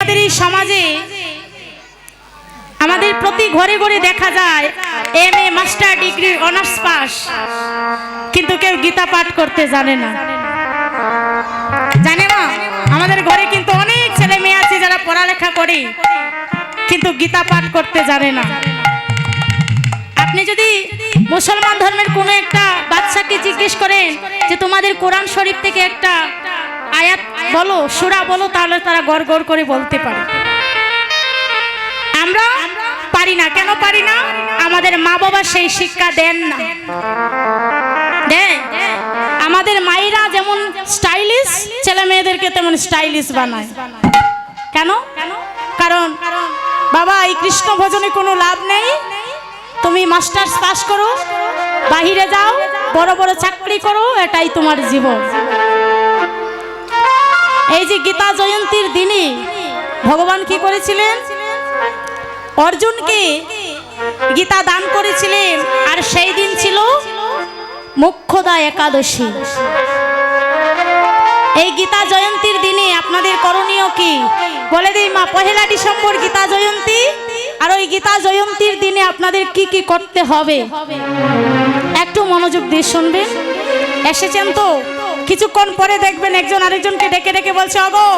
আমাদের এই সমাজে আমাদের প্রতি ঘরে ঘরে দেখা যায় MA master degree honours pass, কিন্তু কেউ গীতা পাঠ করতে জানে না। জানে না, আমাদের ঘরে কিন্তু অনেক ছেলে মেয়ে আছে যারা পড়ালেখা করে কিন্তু গীতা পাঠ করতে জানে না। আপনি যদি মুসলমান ধর্মের কোনো একটা বাচ্চাকে জিজ্ঞেস করেন যে তোমাদের কোরআন শরীফ থেকে একটা আয়াত বলো, সূরা বলো, তাহলে তারা গড় গড় করে বলতে পারে। আমরা পারি না। কেন পারি না? আমাদের মা বাবা সেই শিক্ষা দেন না। আমাদের মায়েরা যেমন স্টাইলিশ, ছেলে মেয়েদেরকে তেমন স্টাইলিশ বানায়। কেন? কারণ বাবা এই কৃষ্ণ ভজনে কোনো লাভ নেই, তুমি মাস্টার্স পাস করো, বাহিরে যাও, বড় বড় চাকরি করো, এটাই তোমার জীবন। এই যে গীতা জয়ন্তীর দিনে ভগবান কি করেছিলেন? অর্জুনকে গীতা দান করেছিলেন, আর সেই দিন ছিল মোক্ষদা একাদশী। এই গীতা জয়ন্তীর দিনে আপনাদের করণীয় কি বলে দিই মা। 1 ডিসেম্বর গীতা জয়ন্তী, আর ওই গীতা জয়ন্তীর দিনে আপনাদের কি কি করতে হবে একটু মনোযোগ দিয়ে শুনবেন। এসেছেন তো, কিছুক্ষণ পরে দেখবেন একজন আরেকজনকে ডেকে ডেকে বলছে, অগো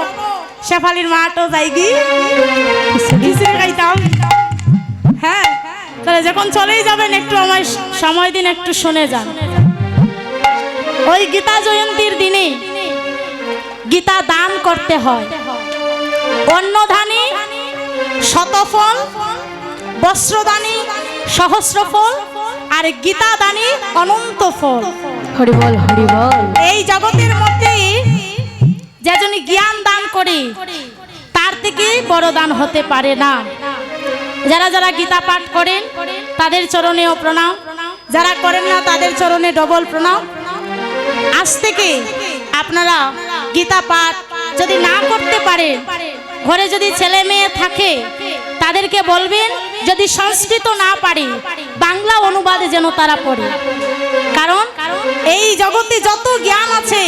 শেফালির মা তো যাইগি খিচুড়ি খাইতাম। হ্যাঁ, তাহলে যখন চলেই যাবেন একটু আমায় সময় দিন, একটু শুনে যান। ওই গীতা জয়ন্তীর দিনে গীতা দান করতে হয়। অন্নদানী শতফল, বস্ত্রদানী সহস্রফল, আর গীতা দানী অনন্ত ফল। হরি বল, হরি বল। এই জগতের মধ্যে যেজন্য জ্ঞান দান করে তার থেকে বড় দান হতে পারে না। যারা যারা গীতা পাঠ করেন তাদের চরণেও প্রণাম, যারা করেন না তাদের চরণে ডবল প্রণাম। আজ থেকে আপনারা গীতা পাঠ যদি না করতে পারেন, ঘরে যদি ছেলে মেয়ে থাকে তাদেরকে বলবেন যদি সংস্কৃত না পারে বাংলা অনুবাদে যেন তারা পড়ে। কারণ এই জগতে যত জ্ঞান আছে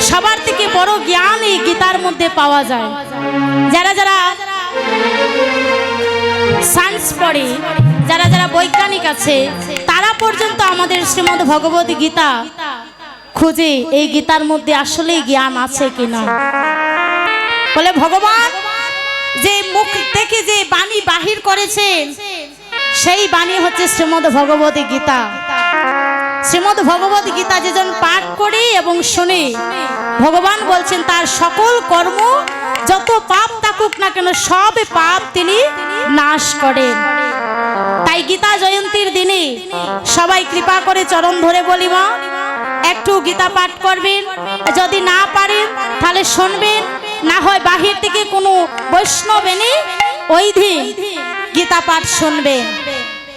সবার থেকে বড় জ্ঞান এই গীতার মধ্যে পাওয়া যায়। যারা যারা সায়েন্স পড়ে, যারা যারা বৈজ্ঞানিক আছে, তারা পর্যন্ত আমাদের শ্রীমদ্ ভগবত গীতা খুঁজে এই গীতার মধ্যে আসলেই জ্ঞান আছে কিনা। বলে ভগবান যে মুখ থেকে যে বাণী বাহির করেছেন সেই বাণী হচ্ছে শ্রীমদ্ ভগবত গীতা। শ্রীমদ্ ভগবত গীতা যেজন পাঠ করে এবং শুনে, ভগবান বলছেন তার সকল কর্ম যত পাপ থাকুক না কেন সব পাপ তিনি নাশ করেন। তাই গীতা জয়ন্তীর দিনে সবাই কৃপা করে চরণ ধরে বলি মা একটু গীতা পাঠ করবেন। যদি না পারেন তাহলে শুনবেন, না হয় বাহির থেকে কোনো বৈষ্ণব এনে ওই দিন গীতা পাঠ শুনবেন।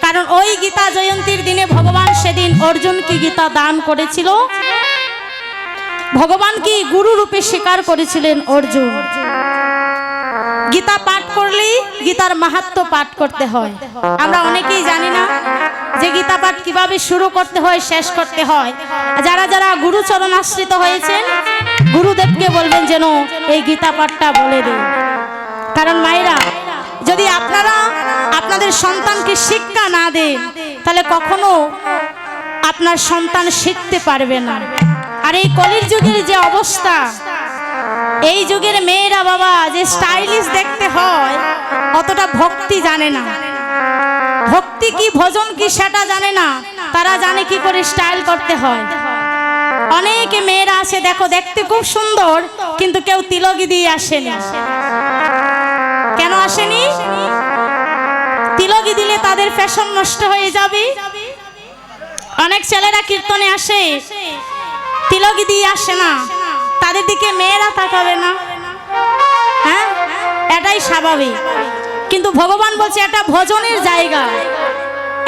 কারণ ওই গীতা জয়ন্তীর দিনে ভগবান সেদিন অর্জুনকে গীতা দান করেছিল। ভগবান কি গুরু রূপে স্বীকার করেছিলেন অর্জুন। গীতা পাঠ করলেই গীতার মাহাত্ম্য পাঠ করতে হয়। আমরা অনেকেই জানি না যে গীতা পাঠ কিভাবে শুরু করতে হয়, শেষ করতে হয়। যারা যারা গুরুচরণ আশ্রিত হয়েছেন গুরুদেবকে বলবেন যেন এই গীতা পাঠটা বলে দেন। কারণ মায়েরা, যদি আপনারা আপনাদের সন্তানকে শিক্ষা না দেন তাহলে কখনো আপনার সন্তান শিখতে পারবে না। আর এই কলির যুগের যে অবস্থা, এই যুগের মেয়েরা বাবা যে স্টাইলিশ দেখতে হয় অতটা ভক্তি জানে না। ভক্তি কি ভজন কি সেটা জানে না, তারা জানে কি করে স্টাইল করতে হয়। অনেক মেয়েরা আছে দেখো, দেখতে খুব সুন্দর কিন্তু কেউ তিলকি দিয়ে আসেনি। কেন আসেনি? তিলকি দিলে তাদের ফ্যাশন নষ্ট হয়ে যাবে। অনেক ছেলেরা কীর্তনে আসে, তিলকি দিয়ে আসে না, তাদের দিকে মেয়েরা তাকাবে না। হ্যাঁ, এটাই স্বাভাবিক। কিন্তু ভগবান বলছে এটা ভজনের জায়গা,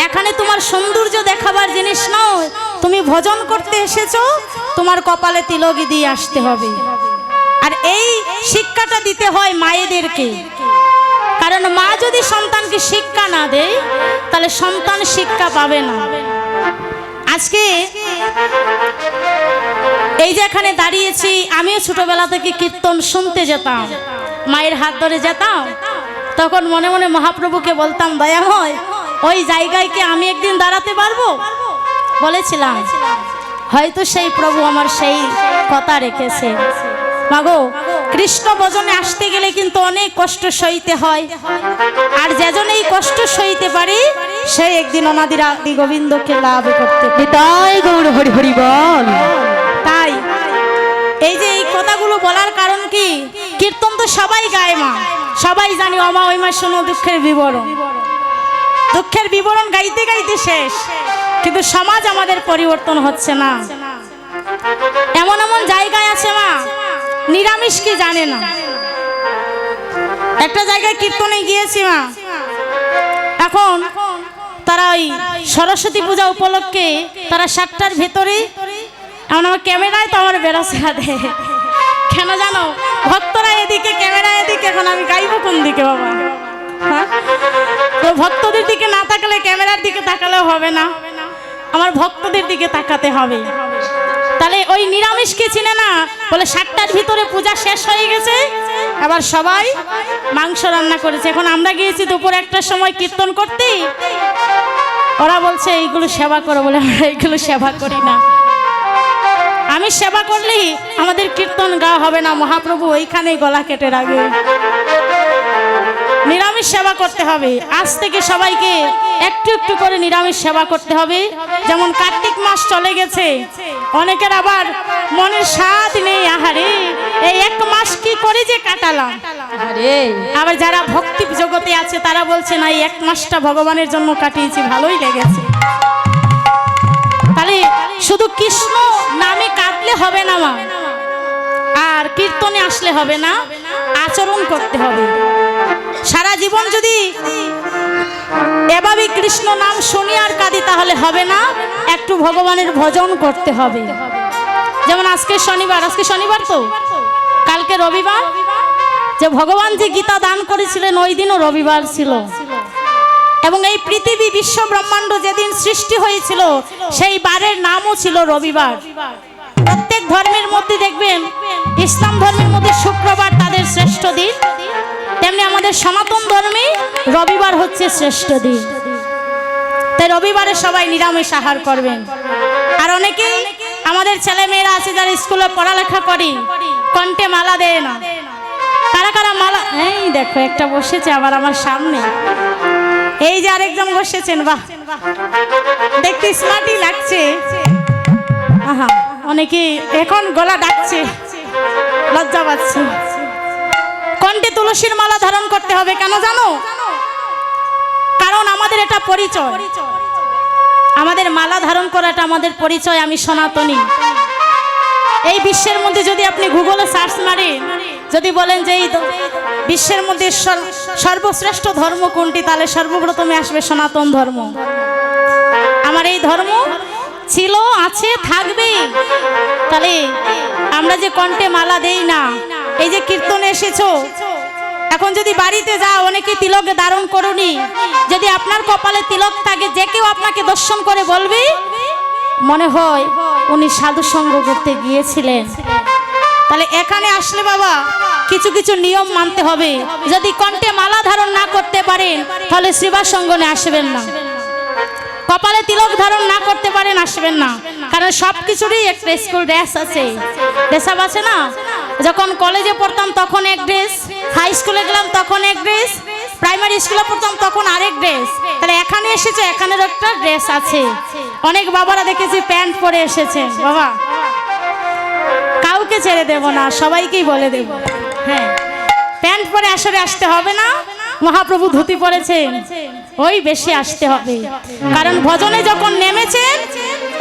এখানে তোমার সৌন্দর্য দেখাবার জিনিস নাও। তুমি ভজন করতে এসেছো, তোমার কপালে তিলকি দিয়ে আসতে হবে। আর এই শিক্ষাটা দিতে হয় মায়েদেরকে। কারণ মা যদি সন্তানকে শিক্ষা না দেয় তাহলে সন্তান শিক্ষা পাবে না। আজকে এই যে এখানে দাঁড়িয়েছি, আমিও ছোটবেলা থেকে কীর্তন শুনতে যেতাম। মায়ের হাত ধরে যেতাম, তখন মনে মনে মহাপ্রভুকে বলতাম, দয়াময় ওই জায়গায় কি আমি একদিন দাঁড়াতে পারবো? বলেছিলাম, হয়তো সেই প্রভু আমার সেই কথা রেখেছে। মাগো, কৃষ্ণ ভজনে আসতে গেলে কিন্তু অনেক কষ্ট সইতে হয়, আর যেজন এই কষ্ট সইতে পারে সে একদিন অনাদির আদি গোবিন্দকে লাভ করতে পারে। নিতাই গৌর হরি হরি বল। তাই এই যে এই কথাগুলো বলার কারণ কি, কীর্তন তো সবাই গায় মা, সবাই জানি অমা ওই মা শোনো দুঃখের বিবরণ, দুঃখের বিবরণ গাইতে গাইতে শেষ, কিন্তু সমাজ আমাদের পরিবর্তন হচ্ছে না। এমন এমন জায়গায় আছে মা, নিরামিষ কি জানে না। একটা জায়গায় কীর্তনে গিয়েছি মা, এখন তারা ওই সরস্বতী পূজা উপলক্ষে তারা 7টার ভেতরে, এমন আমার ক্যামেরায় তো আমার বেরোসা দেয়, কেন জানো, ভক্তরা এদিকে ক্যামেরা এদিকে, এখন আমি গাইবো কোন দিকে বাবা? হ্যাঁ, তো ভক্তদের দিকে না তাকালে ক্যামেরার দিকে তাকালেও হবে না, আমার ভক্তদের দিকে তাকাতে হবে। তাহলে ওই নিরামিষকে চিনে না, বলে 7টার ভিতরে পূজা শেষ হয়ে গেছে, আবার সবাই মাংস রান্না করেছে। এখন আমরা গিয়েছি দুপুর 1টার সময় কীর্তন করতে, ওরা বলছে এইগুলো সেবা করো, বলে আমরা এইগুলো সেবা করি না। আমি সেবা করলেই আমাদের কীর্তন গাওয়া হবে না, মহাপ্রভু ওইখানেই গলা কেটে রাখবে। নিরামিষ সেবা করতে হবে, আজ থেকে সবাইকে একটু একটু করে নিরামিষ সেবা করতে হবে। যেমন কার্তিক মাস চলে গেছে, অনেকের আবার মনের স্বাদ নেই, আহারে এই 1 মাস কি করে যে কাটালাম। আবার যারা ভক্তি জগতে আছে তারা বলছে না, এই 1 মাসটা ভগবানের জন্য কাটিয়েছি, ভালোই লেগেছে। তাহলে শুধু কৃষ্ণ নামে কাঁদলে হবে না মা, আর কীর্তনে আসলে হবে না, আচরণ করতে হবে। সারা জীবন যদি এভাবে কৃষ্ণ নাম শুনি আর কাঁদি তাহলে হবে না, একটু ভগবানের ভজন করতে হবে। যেমন আজকে শনিবার, আজকে শনিবার তো, কালকে রবিবার, যে ভগবান যে গীতা দান করেছিলেন ওই দিনও রবিবার ছিল। এবং এই পৃথিবী বিশ্ব ব্রহ্মাণ্ড যেদিন সৃষ্টি হয়েছিল সেই বারের নামও ছিল রবিবার। প্রত্যেক ধর্মের মধ্যে দেখবেন, ইসলাম ধর্মের মধ্যে শুক্রবার তাদের শ্রেষ্ঠ দিন, তেমনি আমাদের সনাতন ধর্মে রবিবার হচ্ছে শ্রেষ্ঠ দিন। তাই রবিবারে সবাই নিরামিষ আহার করবেন। আর অনেকেই আমাদের ছেলে মেয়েরা আছে যারা স্কুলে পড়ালেখা করে, কণ্ঠে মালা দেয় না। কারা কারা মালা, এই দেখো একটা বসেছে আবার আমার সামনে, এই যে আরেকজন বসেছেন, বাহ দেখতে স্মার্টই লাগছে। আহা, অনেকে এখন গলা ডাকছে, লজ্জা পাচ্ছে। কণ্ঠে তুলসীর মালা ধারণ করতে হবে, কেন জানো? কারণ আমাদের এটা পরিচয়, আমাদের মালা ধারণ করাটা আমাদের পরিচয়, আমি সনাতনী। এই বিশ্বের মধ্যে যদি আপনি গুগলে সার্চ মারেন, যদি বলেন যে এই বিশ্বের মধ্যে সর্বশ্রেষ্ঠ ধর্ম কোনটি, তাহলে সর্বপ্রথমে আসবে সনাতন ধর্ম। আমার এই ধর্ম ছিল, আছে, থাকবে। তাহলে আমরা যে কণ্ঠে মালা দেই না, এই যে কীর্তনে এসেছো, এখন যদি বাড়িতে যাও অনেকে তিলক ধারণ করুনি, যদি আপনার কপালে তিলক থাকে, যে কেউ আপনাকে দর্শন করে বলবে মনে হয় উনি সাধু সঙ্গ করতে গিয়েছিলেন। তাহলে এখানে আসলে বাবা কিছু কিছু নিয়ম মানতে হবে। যদি কণ্ঠে মালা ধারণ না করতে পারেন তাহলে সেবা সঙ্গনে আসবেন না, কপালে তিলক ধারণ না করতে পারেন আসবেন না। কারণ সব কিছুরই একটা স্কুল ড্রেস আছে, ড্রেসআপ আছে না। যখন কলেজে পড়তাম তখন এক ড্রেস, হাই স্কুলে গেলাম তখন এক ড্রেস, প্রাইমারি স্কুলে পড়তাম তখন আরেক ড্রেস। তাহলে এখানে এসেছে, এখানের একটা ড্রেস আছে। অনেক বাবারা দেখেছি প্যান্ট পরে এসেছে, বাবা কাউকে ছেড়ে দেব না, সবাইকেই বলে দেব, হ্যাঁ প্যান্ট পরে আসরে আসতে হবে না। মহাপ্রভু ধুতি পরেছেন, ওই বেশি আসতে হবে। কারণ ভজনে যখন নেমেছেন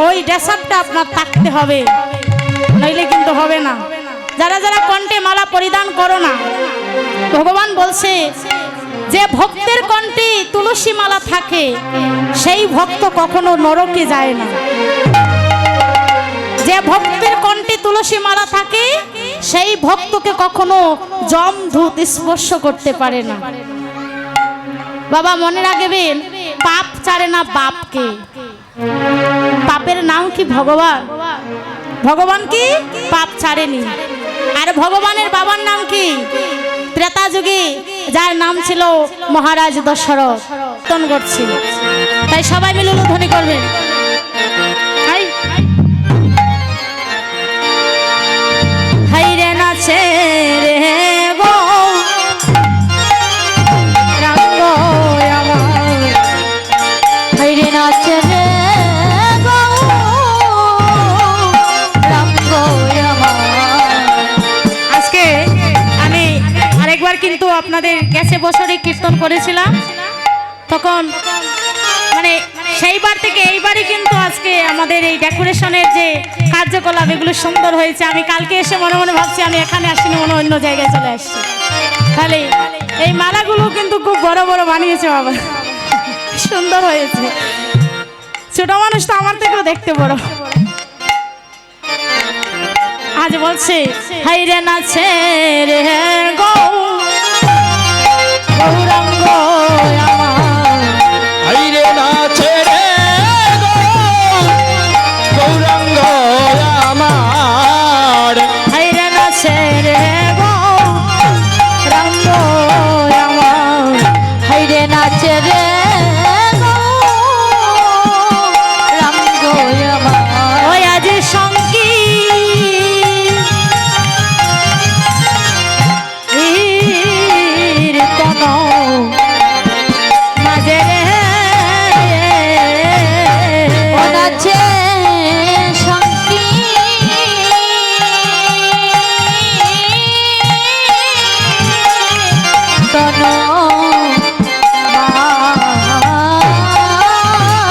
ওই ড্রেসআপটা আপনার থাকতে হবে, নইলে কিন্তু হবে না। যারা যারা কণ্ঠে মালা পরিধান করো না, ভগবান বলছে যে ভক্তের কণ্ঠে তুলসী মালা থাকে সেই ভক্ত কখনো নরকে যায় না। যে ভক্তের কণ্ঠে তুলসী মালা থাকে সেই ভক্তকে কখনো যমদূত স্পর্শ করতে পারে না। বাবা মনে রাখবেন, পাপ ছাড়ে না বাপকে। পাপের নাম কি? ভগবান। ভগবান কি পাপ ছাড়েনি। আর ভগবানের বাবার নাম কি? ত্রেতা যুগে যার নাম ছিল মহারাজ দশরথ কীর্তন করছি, তাই সবাই মিলে উলুধ্বনি করবেন। হাই হাই রে নাচে রে গো রঙ্গ আমার, হাই রে নাচে রে গো রঙ্গ আমার। আজকে আমি আরেকবার কিন্তু আপনাদের গ্যাসে বছরে কীর্তন করেছিলাম, তখন মানে সেইবার থেকে এইবারই কিন্তু আজকে আমাদের এই ডেকোরেশনের যে কার্যকলাপ এগুলো সুন্দর হয়েছে। আমি কালকে এসে মনে মনে ভাবছি আমি এখানে আসিনি, মনে অন্য জায়গায় চলে আসছি। তাহলে এই মালাগুলো কিন্তু খুব বড় বড় বানিয়েছে বাবা, সুন্দর হয়েছে। ছোট মানুষ তো আমার থেকেও দেখতে বড়। আজ বলছে হাই রে নাচে রে গো গৌরাঙ্গ আমার, হাইরে নাচে রে গো গৌরাঙ্গ আমার, হাই রে নাচে রে গো রঙ্গ আমার, হাই রে নাচে রে গো রঙ্গ আমার। ওই আজ সঙ্গী কীর্তন মাঝে রে ও নাচে সঙ্গী তন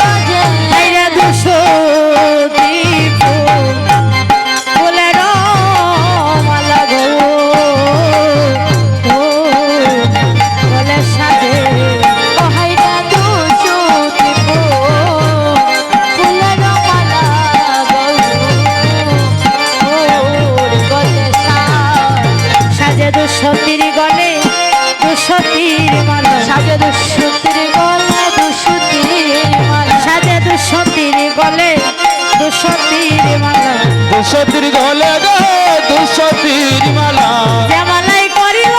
মাঝে। হাই রে দুশো দীপ ফুলের মালা গো বলে সাজে, ও হাই রে দুশো দীপ ফুলের মালা গো ওর গলে সাজে দুশোতির গলে দুশোতির মালা, সাজে দুশোতির গলে দুশোতির মালা। সাজে দুশোতির গলে দুশোতির মালা, দুশোতির গলে গো দুশোতির মালা, যে মালাই করিল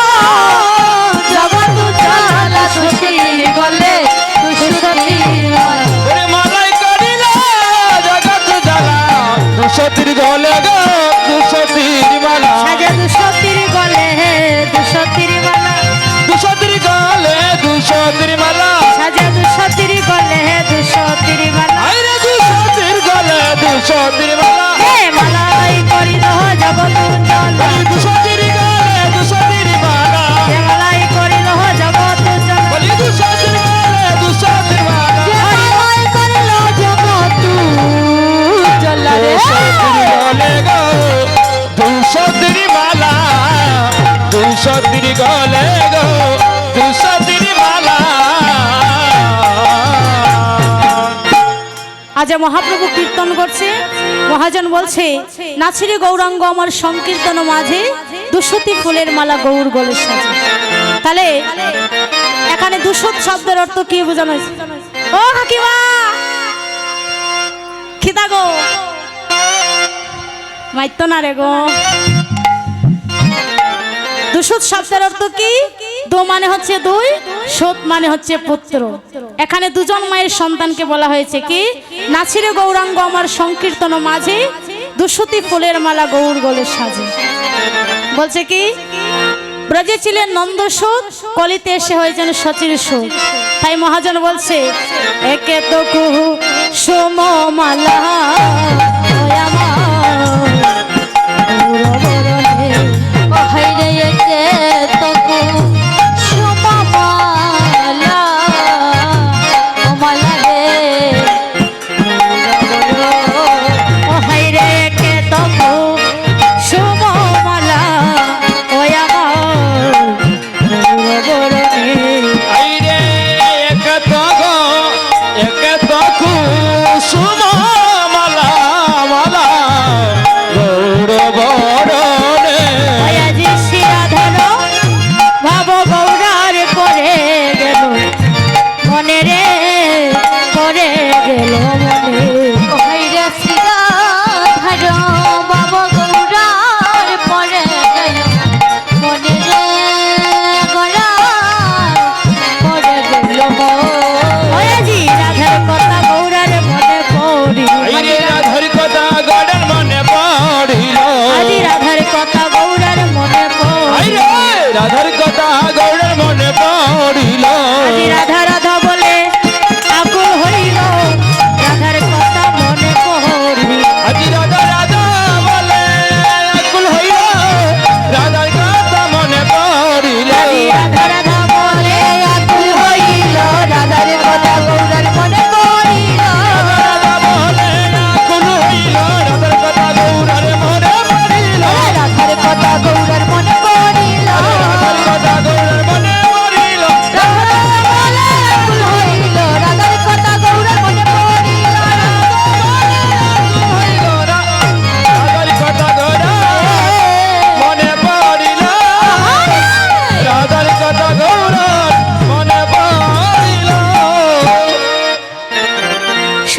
জগৎ জ্বালা দুশোতির গলে দুশোতির মালা। ওরে মালাই করিল জগৎ জ্বালা, দুশোতির গলে গো দুশোতির মালা, সাজে দুশোতির গলে দুশোতির মালা, দুশোতির গলে দুশোতির মালা, সাজে দুশোতির গলে দুশোতির মালা, হাইরে দুশোতির গলে দুশোতির মালা, হে মালাই করিল জগৎ জ্বালা, দুশোতির গলে দুশোতির মালা, যে মালাই করিল জগৎ জ্বালা, বলি দুশোতির গলে দুশোতির মালা, যে মালাই করিল জগৎ জ্বালা রে। দুশোতির গলে গো দুশোতির মালা, দুশোতির গলে গো দুশোতির মালা। আজ মহাপ্রভু কীর্তন করছে, মহাজন বলছে নাচিরে গৌরাঙ্গ আমার সংকীর্তন মাঝে দুশতি ফুলের মালা গৌর গলে সাজে। তাহলে এখানে দুশত শব্দের অর্থ কি বোঝানো হয়েছে? ও কাকিমা খিদা গো মাইতো না রে গো। দুশত শব্দের অর্থ কি? দো মানে হচ্ছে দুই, সৎ মানে হচ্ছে পুত্র। এখানে দুজন মায়ের সন্তানকে বলা হয়েছে কি নাচিরে গৌরাঙ্গ আমার সংকীর্তন মাঝে দুশতি ফুলের মালা গৌর গলে সাজে। বলছে কি ব্রজে ছিলেন নন্দসুত, কলিতে এসে হয়েছেন সচির সুত। তাই মহাজন বলছে একে তো কুহু সোমমালা ওই আমার গৌরবরণে। ও হাই রে একে তকু সুমালা ও মালা রে। ও হাই রে কে তবু শুভমালা ওই আমার গৌরবরণে। আইরে একে তো গো একে তো কুসুম মালা,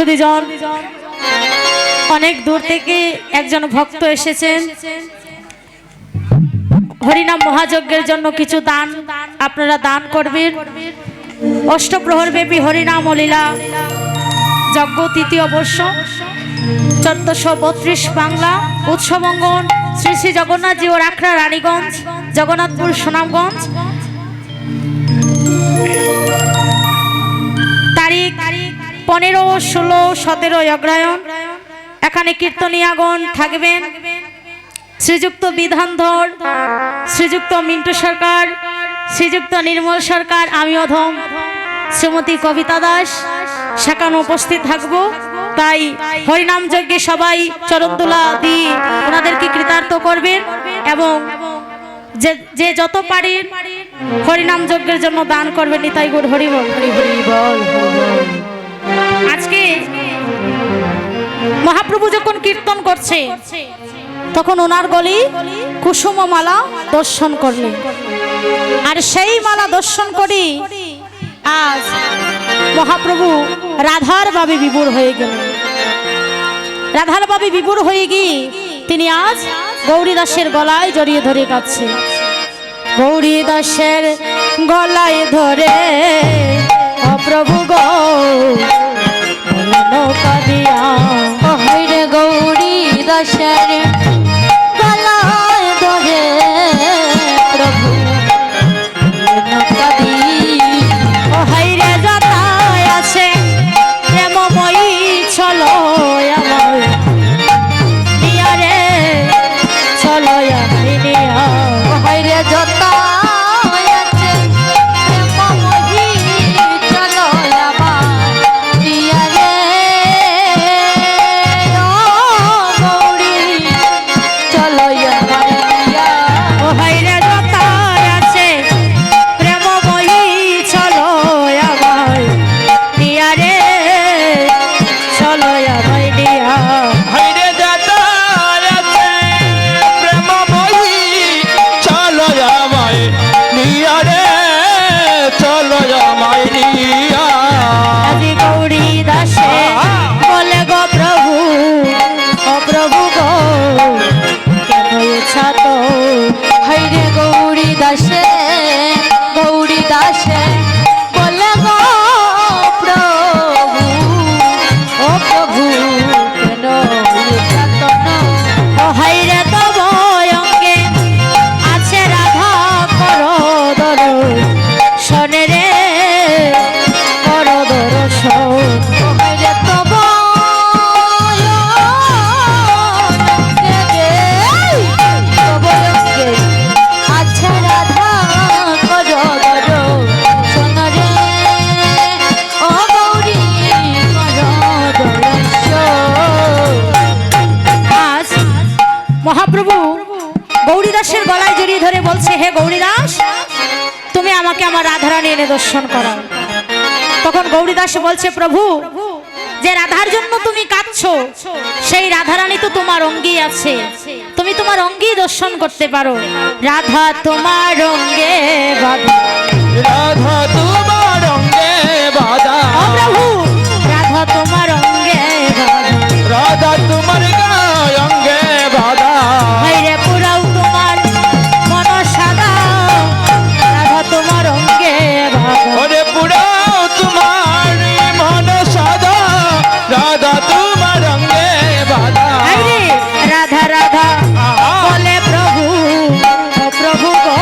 সুধীজন, অনেক দূর থেকে একজন ভক্ত এসেছেন হরিনাম মহাযজ্ঞের জন্য কিছু দান আপনারা দান করবেন। অষ্টপ্রহর ব্যাপী হরিনাম ও লীলা যজ্ঞ তৃতীয় বর্ষ 1432 বাংলা উৎসব অঙ্গন শ্রী শ্রী জগন্নাথজি ও রাখড়া রানীগঞ্জ জগন্নাথপুর সুনামগঞ্জ। তারিখ 15, 16, 17 অগ্রহায়ণ। এখানে কীর্তনিয়াগণ থাকবেন শ্রীযুক্ত বিধানধর, শ্রীযুক্ত মিন্টু সরকার, শ্রীযুক্ত নির্মল সরকার, আমি অধম, শ্রীমতী কবিতা দাস সেখানে উপস্থিত থাকব। তাই হরিনাম যজ্ঞে সবাই চরণদোলা দিয়ে ওনাদেরকে কৃতার্থ করবেন এবং যে যত পারেন হরিনাম যজ্ঞের জন্য দান করবেন। নিতাই গৌর হরি বল, হরি হরি বল। আজকে মহাপ্রভু যখন কীর্তন করছে তখন ওনার গলি কুসুম মালা দর্শন করলেন, আর সেই মালা দর্শন করি আজ মহাপ্রভু রাধার ভাবে বিভোর হয়ে গেলেন। রাধার ভাবে বিভোর হয়ে গিয়ে তিনি আজ গৌরী দাসের গলায় জড়িয়ে ধরে কাঁদছে। গৌরী দাসের গলায় ধরে অপ্রভু গো নৌকা দিয়া হইরে গৌরী দাসের গলায় ধরে প্রভু নৌকা দিই। ও হাইরে যাতায় আছে প্রেমময়ী চলো আমার নিয়া রে চলো আমি নিয়া। হইরে যত আছে প্রেমময়ী চলো আমার প্রিয়া রে। ও গৌরী চলো আমার প্রিয়া। ও হাইরে যাতায় আছে প্রেমময়ী চলো আমার নিয়া রে চলো আমি নিয়া। হাইরে যাতায় আছে প্রেমময়ী চলো আমায় নিয়া রে চলো আমায় নিয়া। আজি গৌরী দাসে বলে গো প্রভু, ও প্রভু গো কেন ইচ্ছা তো হইরে গৌরী দাসে গৌরী দাসে বলে গো প্রভু ও প্রভু কেন চাতন। ও হাইরে তব অঙ্গে আছে রাধা করো দর শোনে রে করো দর্শন। হইরে তব আচ্ছা রাধা করো করো শোন রে ও গৌরী করো দর্শন। আজ মহাপ্রভু গৌরী দাসের গলায় জড়িয়ে ধরে বলছে, হে গৌরী দাস তুমি আমাকে আমার রাধারানী এনে দর্শন করাও। তখন গৌরী দাস বলছে, প্রভু যে রাধার জন্য তুমি কাঁদছো সেই রাধারানী তো তোমার অঙ্গেই আছে, তুমি তোমার অঙ্গেই দর্শন করতে পারো। রাধা তোমার অঙ্গে বাঁধা, রাধা তোমার অঙ্গে বাধা, ও প্রভু রাধা তোমার অঙ্গে বাঁধা, রাধা তোমার গায়ে অঙ্গে বাধা। হাইরে পুরাও তোমার মন সাদা, রাধা তোমার অঙ্গে বাঁধা। ওরে পুরাও তোমার মন সাদা, রাধা তোমার অঙ্গে বাধা। হাইরে রাধা রাধা বলে প্রভু, ও প্রভু গো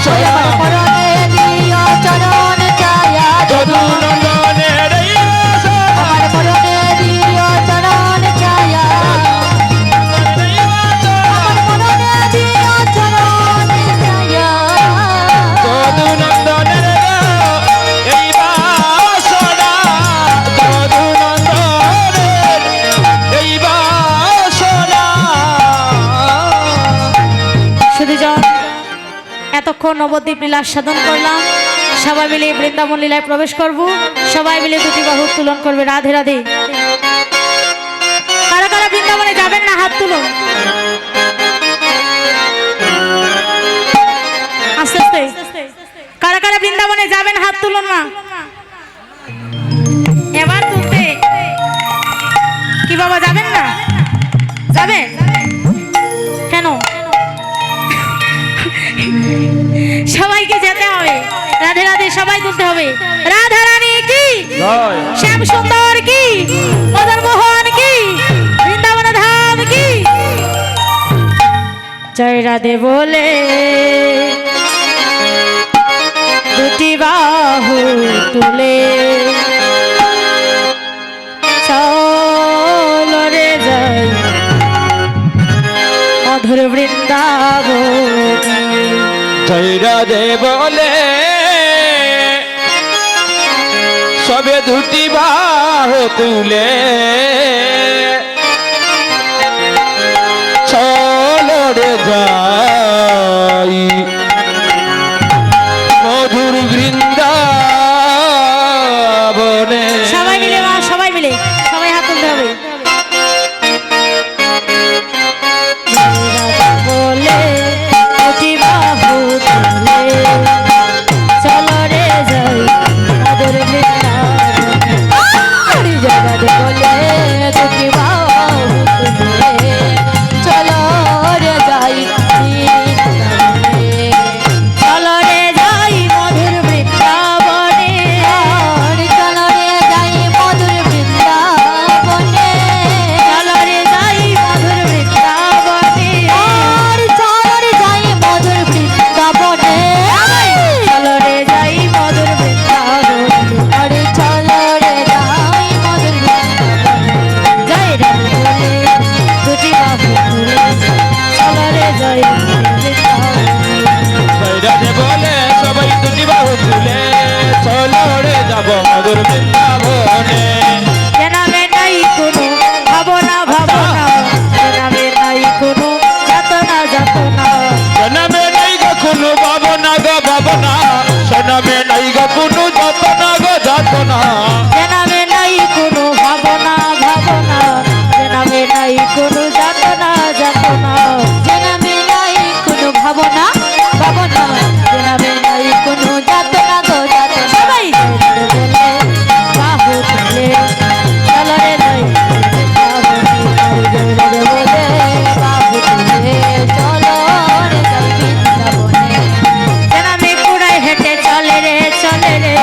ছায়া আমার পরনে দিও চরণ ছায়া যদু নন্দনের এই বাসনা আমার পরনে দিও চরণ ছায়া আমার পরনে দিও চরণ ছায়া যদু নন্দনের এই বাসনা যদু নন্দনের এই বাসনা সুধীজন, এতক্ষণ নবদ্বীপ লীলা সাধন করলাম, সবাই মিলে বৃন্দাবন লীলায় প্রবেশ করব। সবাই মিলে দুটি বাহু উত্তোলন করবে। রাধে রাধে। কারা কারা বৃন্দাবনে যাবেন না হাত তুলুন। আস্তে আস্তে। কারা কারা বৃন্দাবনে যাবেন হাত তুলুন না। এবার তুলতে কি বাবা যাবেন না? যাবেন কেন? সবাইকে যেতে হবে। রাধে রাধে, সবাই তুলতে হবে। রাধা রানী কি, জয় শ্যাম সুন্দর কি, মদন মোহন কি, বৃন্দাবন ধাম কি। জয় রাধে বলে দুটি বাহু তুলে চলো রে যাই মধুর বৃন্দাবনে। জয় রাধে বলে সবে দুটি বাহু তুলে চলো রে যাই মধুর বৃন্দাবনে। সবাই মিলে মা, সবাই মিলে, সবাই হাত তুলতে হবে। বলে দুটি বাহু তুলে চলো রে যাই মধুর বৃন্দাবনে। জগৎ বলে দুটি বাহু তুলে চলো রে যাই বৃন্দাবনে। চলো রে যাই মধুর বৃন্দাবনে। আর চলো রে যাই মধুর বৃন্দাবনে। চলো রে যাই মধুর বৃন্দাবনে। আর চলো রে যাই মধুর বৃন্দাবনে। চলো রে যাই মধুর বৃন্দাবনে। আর চলো রে যাই মধুর বৃন্দাবনে। জয় রাধে বলে দুটি বাহু তুলে চলো রে যাই মধুর বৃন্দাবনে। জয় রাধে বলে সবাই দুটি বাহু তুলে চলো রে যাব মধুর বৃন্দাবনে। জেনাবে নাই কোনো ভাবনা ভাবনা, জেনাবে নাই কোনো যাতনা যাতনা। শোনাবে নাই গো কোনো ভাবনা গো ভাবনা, শোনাবে নাই গো কোনো যাতনা গো যাতনা। জেনাবে নাই কোনো ভাবনা ভাবনা, জেনাবে নাই কোনো যাতনা যাতনা। জেনাবে নাই কোনো ভাবনা ভাবনা, জেনাবে নাই কোনো যাতনা গো যাতনা। সবাই বলে বাহু তুলে চলো রে যাই বৃন্দাবনে। বলে বাবু তুলে চলো রে যাই বৃন্দাবনে। জেনাবে কুড়াই হেঁটে চলে রে চলে রে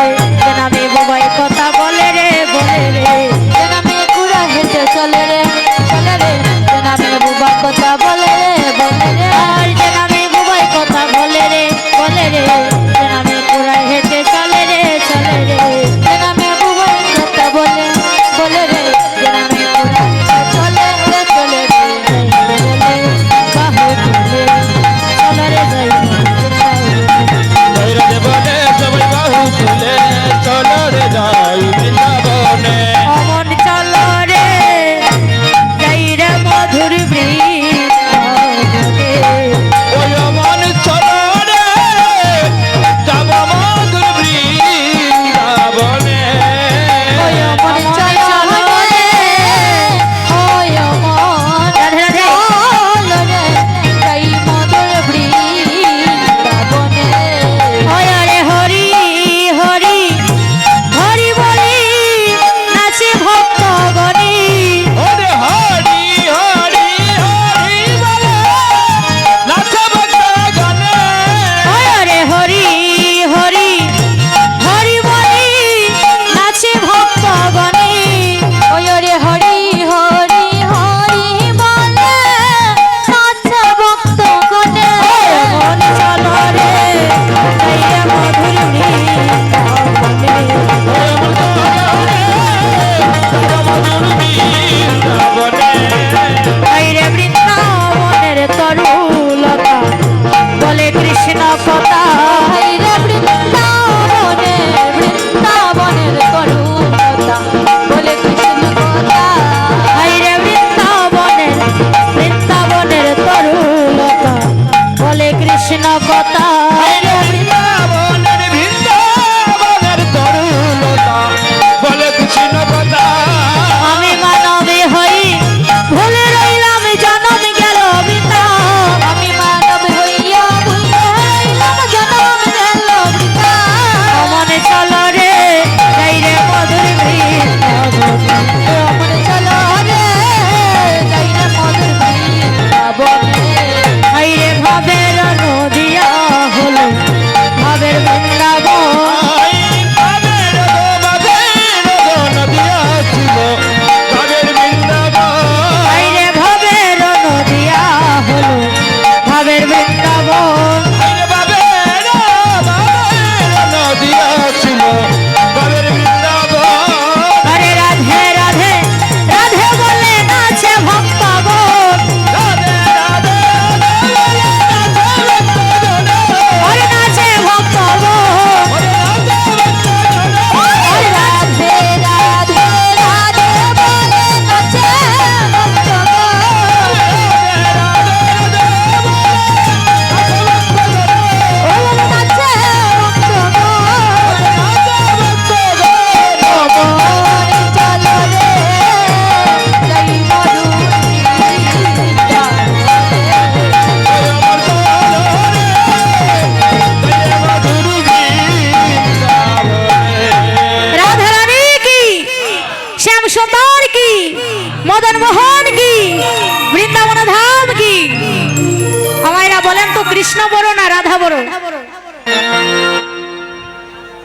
কৃষ্ণ বড় না রাধা বড়?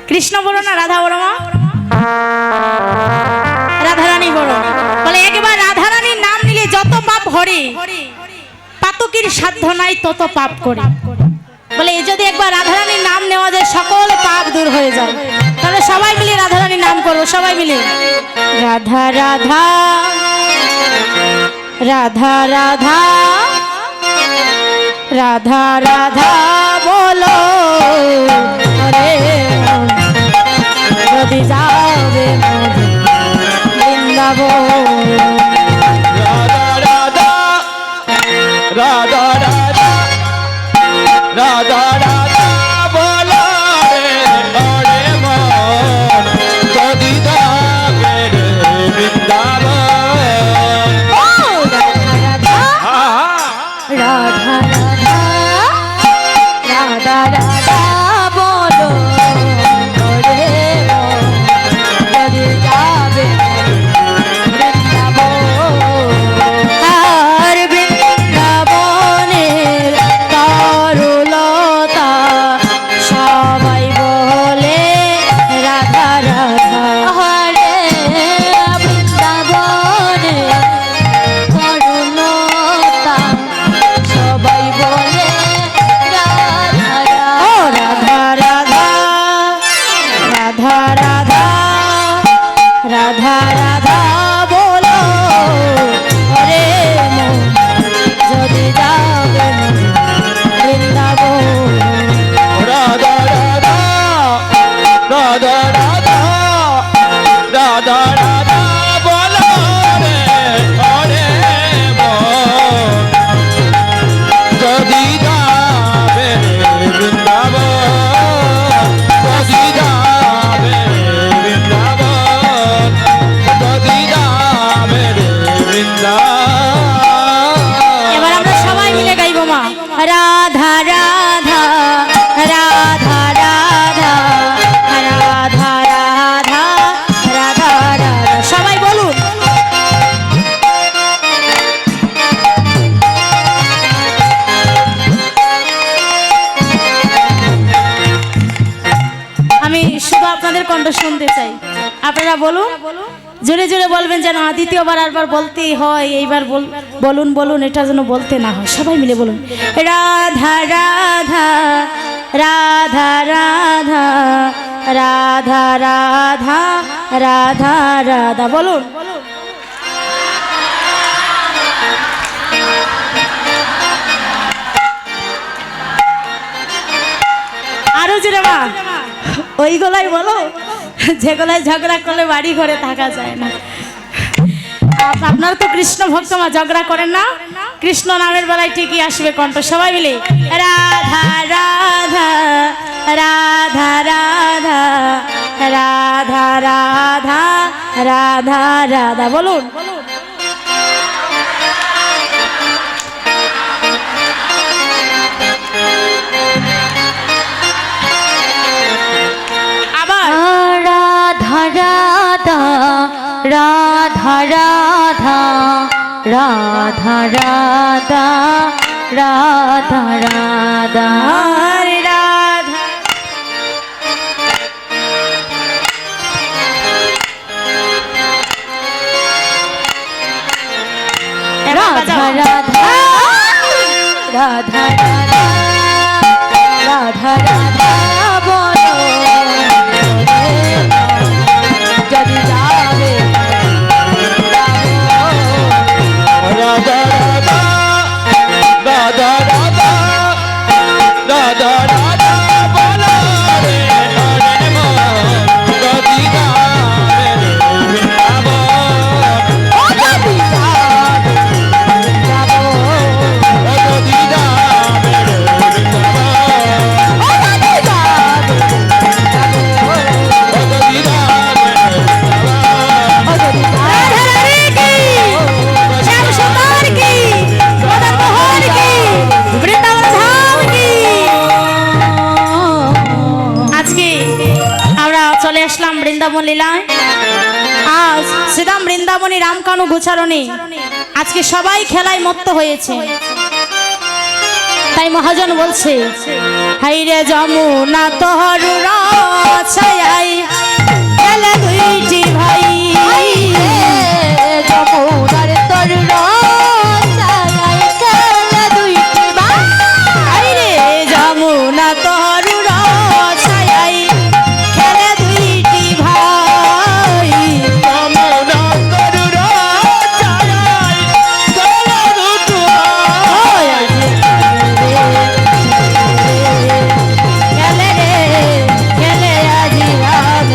কৃষ্ণ বড় না রাধা বড় মা? রাধারানী বড়। বলে একবার রাধারানীর নাম নিলে যত পাপ হরে, পাতকির সাধ্য নাই তত পাপ করে। বলে এই যদি একবার রাধারানীর নাম নেওয়া যায় সকল পাপ দূর হয়ে যায়। তাহলে সবাই মিলে রাধারানীর নাম করবো, সবাই মিলে রাধা রাধা রাধা রাধা রাধা রাধা বলো রে মন, যদি যাবে বৃন্দাবন। রাধা রাধা রাধা রাধা রাধা রাধা বলো রে ওরে মন, যদি যাবে রে বৃন্দাবন। ও রাধা রাধা রাধা রাধা রাধা রাধা বলো রে মন, যদি যাবে বৃন্দাবন। আর বৃন্দাবনের তরুলতা সবাই বলে রাধা রাধা। হরে বৃন্দাবনে করুণতা সবাই বলে রাধা ও রাধা। রাধা রাধা রাধা রাধা রাধা রাধা বলো ওরে মন, যদি যাবে বৃন্দাবন। রাধা রাধা রাধা রাধা রাধা রাধা বলো রে ওরে মন, যদি যাবে রে বৃন্দাবন, যদি যাবে রে বৃন্দাবন, যদি যাবে রে বৃন্দাবন। এবার আমরা সবাই মিলে গাইবো মা রাধা রাধা রাধা রাধা রাধা রাধা রাধা রাধা। সবাই বলুন আমি শুধু আপনাদের কণ্ঠ শুনতে চাই। আপনারা বলুন, জোরে জোরে বলবেন, যেন দ্বিতীয়বার আরবার বলতেই হয়। এইবার বলুন বলুন, এটা যেন বলতে না হয়। সবাই মিলে বলুন রাধা রাধা রাধা রাধা রাধা রাধা রাধা রাধা বলুন। আরো জোরে মা, ওই গলায় বলো, যে গলায় ঝগড়া করলে বাড়ি ঘরে থাকা যায় না। আপনারা তো কৃষ্ণ ভক্ত মা, ঝগড়া করেন না? কৃষ্ণ নামের বেলায় ঠিকই আসবে কণ্ঠ। সবাই মিলে রাধা রাধা রাধা রাধা রাধা রাধা রাধা রাধা বলুন। আবার রাধা রাধা রাধা রাধা রাধা রাধা রাধা রাধা। হরে রাধা এবার রাধা বাজাও। রাধা রাধা রাধা রাধা রাধা বলো রে মন, যদি যাবে রাধা রাধা রাধা রাধা রাধা রাধা বলো রে ওরে মন, যদি যাবে রে বৃন্দাবন, ও যদি যাবে যাবো, যদি যাবে রে বৃন্দাবন, ও যদি যাবে যাবো, যদি যাবে রে বৃন্দাবন, ও যদি রাধা রানী কি, শ্যাম সুন্দর কি, মদন মোহন কি, বৃন্দাবন ধাম কি। আজকে আমরা চলে আসলাম বৃন্দাবন লীলায়। আজ শ্রীরাম বৃন্দাবনী রামকানু গোচারণে আজকে সবাই খেলায় মত্ত হয়েছে। তাই মহাজন বলছে, হাইরে যমুনা তরু রছায় খেলে দুইটি ভাই। যমুনার তর রছায় খেলে দুইটি ভাই। হাইরে যমুনা তরু রছায় খেলে দুইটি ভাই। যমুনা তরুর ছায়ায় খেলে দুটো ওই আজি খেলে রে খেলে আজি রাম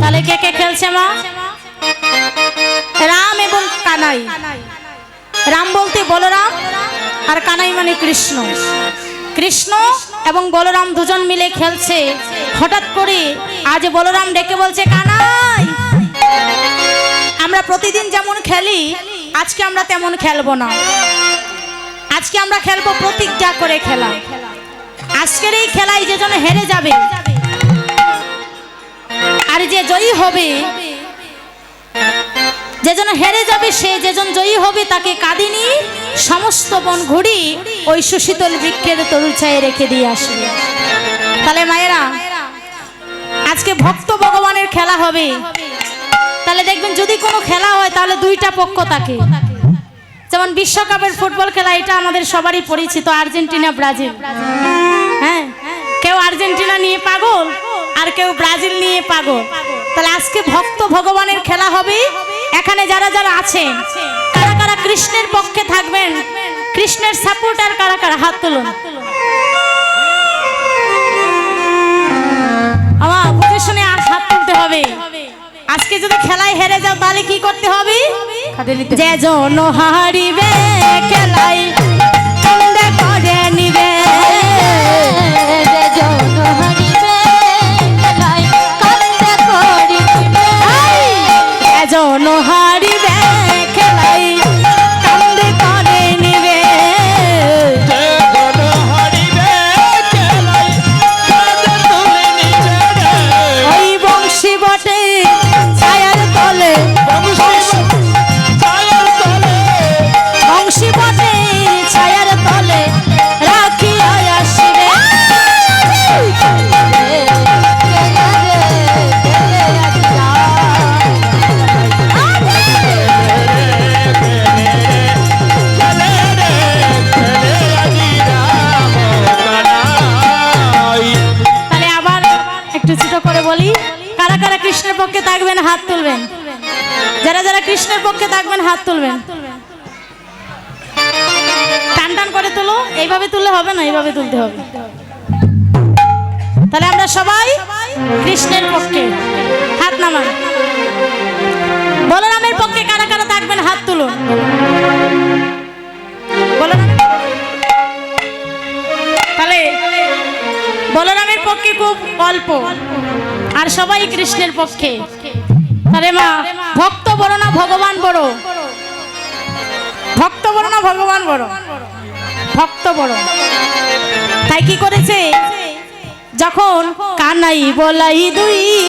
তাহলে কে কে খেলছে মা? রাম এবং কানাই। রাম বলতে বলরাম আর কানাই মানে কৃষ্ণ। কৃষ্ণ এবং বলরাম দুজন মিলে খেলছে। হঠাৎ করে আজ বলরাম ডেকে বলছে, কানাই আমরা প্রতিদিন যেমন খেলি আজকে আমরা তেমন খেলবো না। আজকে আমরা খেলবো প্রতিজ্ঞা করে খেলা। আজকের এই খেলায় যে জন হেরে যাবে আর যে জয়ী হবে, যেজন হেরে যাবে সে যেজন জয়ী হবে তাকে কাঁদিনি সমস্ত বন ঘুরি ওই সুশীতল বৃক্ষের তরুর ছায়ে রেখে দিয়ে আসবে। তাহলে মায়েরা আজকে ভক্ত ভগবানের খেলা হবে। তাহলে দেখবেন যদি কোনো খেলা হয় তাহলে দুইটা পক্ষ থাকে। যেমন বিশ্বকাপের ফুটবল খেলা, এটা আমাদের সবারই পরিচিত, আর্জেন্টিনা ব্রাজিল। হ্যাঁ, কেউ আর্জেন্টিনা নিয়ে পাগল আর কেউ ব্রাজিল নিয়ে পাগল। তাহলে আজকে ভক্ত ভগবানের খেলা হবে। এখানে যারা যারা আছেন কারা কারা কৃষ্ণের পক্ষে থাকবেন, কৃষ্ণের সাপোর্টার কারা কারা হাত তুলুন। আমার বুঝে শুনে আর হাত তুলতে হবে। আজকে যদি খেলায় হেরে যাও তাহলে কি করতে হবে? যে জন হারিবে খেলায় কান্দে করে নিবে। জন হারিবে খেলায় কান্দে করে নিবে। যে জন হারিবে খেলায় কাঁধে তুলে নিবে রে। ওই বংশী বটে ছায়ার তলে, ছায়ার তলে বংশী বটে ছায়ার তলে রাখিয়া আসিবে। খেলে রে খেলে আজি রাম কানাই। তাহলে আবার একটু ছোট করে বলি, কারা কারা কৃষ্ণের পক্ষে থাকবেন হাত তুলবেন। যারা যারা কৃষ্ণের পক্ষে থাকবেন হাত তুলবেন। টান টান করে তুলো, এইভাবে তুললে হবে না, এইভাবে তুলতে হবে। তাহলে আমরা সবাই কৃষ্ণের পক্ষে, হাত নামান। বলরামের পক্ষে কারা কারা থাকবেন হাত তুলুন। বলরাম, তাহলে বলরামের পক্ষে খুব অল্প আর সবাই কৃষ্ণের পক্ষে। তাহলে মা ভক্ত বড় না ভগবান বড়? ভক্ত বড় না ভগবান বড়? ভক্ত বড়। তাই কি করেছে, যখন কানাই বলাই দুই